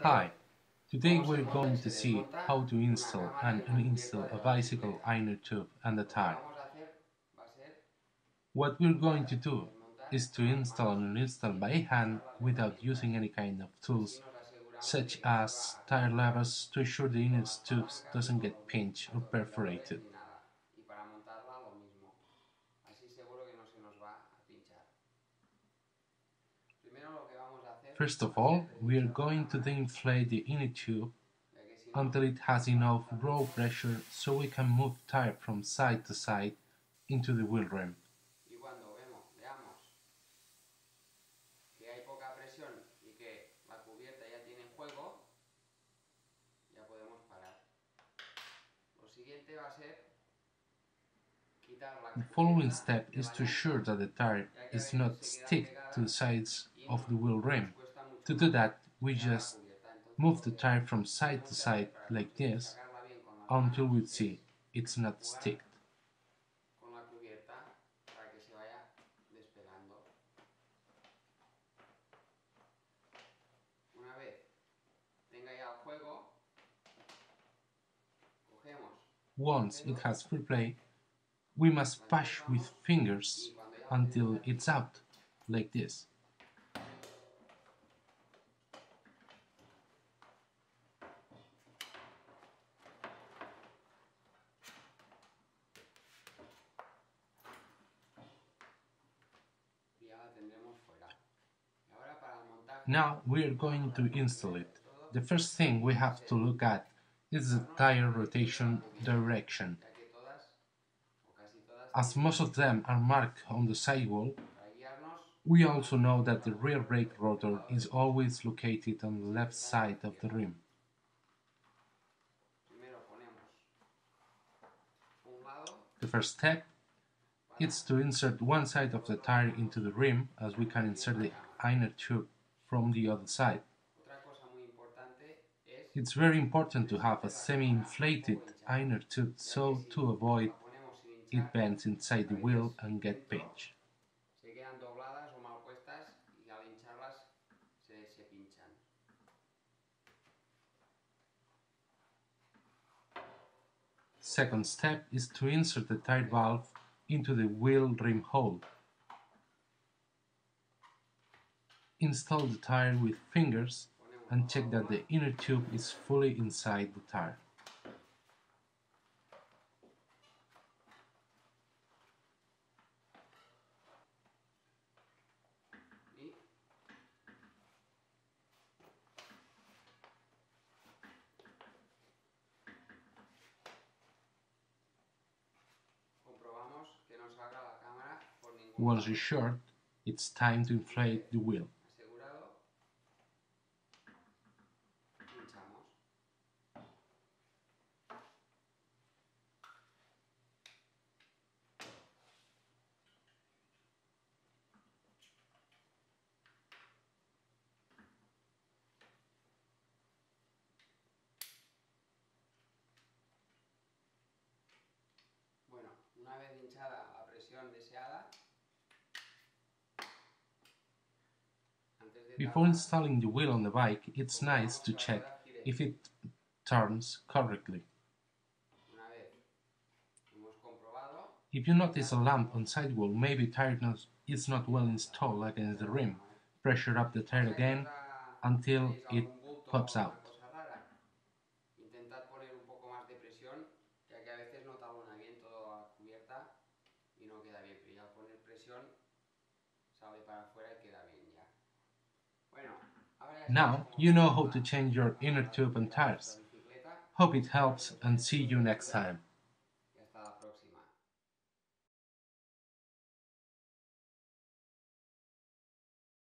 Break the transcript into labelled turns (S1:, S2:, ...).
S1: Hi, today we're going to see how to install and uninstall a bicycle inner tube and a tire. What we're going to do is to install and uninstall by hand without using any kind of tools such as tire levers to ensure the inner tubes doesn't get pinched or perforated. First of all, we are going to deinflate the inner tube until it has enough raw pressure so we can move tire from side to side into the wheel rim. The following step is to ensure that the tire is not stick to the sides of the wheel rim. To do that, we just move the tire from side to side like this until we see it's not sticked. Once it has free play, we must push with fingers until it's out, like this. Now we are going to install it. The first thing we have to look at is the tire rotation direction. As most of them are marked on the sidewall, we also know that the rear brake rotor is always located on the left side of the rim. The first step is to insert one side of the tire into the rim, as we can insert the inner tube from the other side. It's very important to have a semi-inflated inner tube so to avoid it bends inside the wheel and get pinched. Second step is to insert the tire valve into the wheel rim hole. Install the tire with fingers and check that the inner tube is fully inside the tire. Once you're sure, it's time to inflate the wheel. Before installing the wheel on the bike, it's nice to check if it turns correctly. If you notice a lump on sidewall, maybe tire is not well installed against the rim. Pressure up the tire again until it pops out. Now you know how to change your inner tube and tires. Hope it helps and see you next time.